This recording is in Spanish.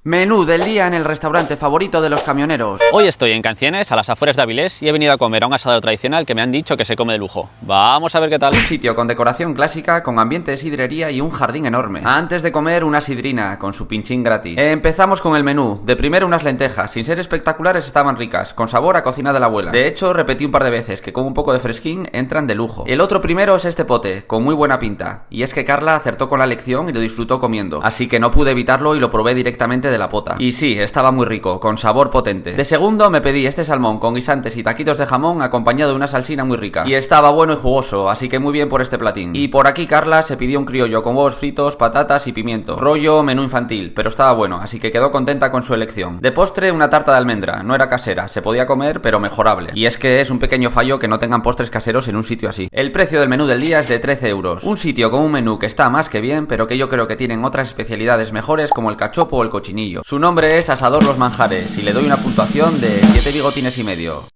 Menú del día en el restaurante favorito de los camioneros. Hoy estoy en Cancienes, a las afueras de Avilés, y he venido a comer a un asadero tradicional que me han dicho que se come de lujo. Vamos a ver qué tal. Un sitio con decoración clásica, con ambiente de sidrería y un jardín enorme. Antes de comer, una sidrina, con su pinchín gratis. Empezamos con el menú. De primero unas lentejas, sin ser espectaculares estaban ricas, con sabor a cocina de la abuela. De hecho, repetí un par de veces que con un poco de fresquín entran de lujo. El otro primero es este pote, con muy buena pinta. Y es que Carla acertó con la lección y lo disfrutó comiendo. Así que no pude evitarlo y lo probé directamente de la pota. Y sí, estaba muy rico, con sabor potente. De segundo me pedí este salmón con guisantes y taquitos de jamón acompañado de una salsina muy rica. Y estaba bueno y jugoso, así que muy bien por este platín. Y por aquí Carla se pidió un criollo con huevos fritos, patatas y pimiento. Rollo menú infantil, pero estaba bueno, así que quedó contenta con su elección. De postre una tarta de almendra, no era casera, se podía comer pero mejorable. Y es que es un pequeño fallo que no tengan postres caseros en un sitio así. El precio del menú del día es de 13 euros. Un sitio con un menú que está más que bien, pero que yo creo que tienen otras especialidades mejores como el cachopo o el cochinillo. Su nombre es Asador Los Manjares y le doy una puntuación de 7 bigotines y medio.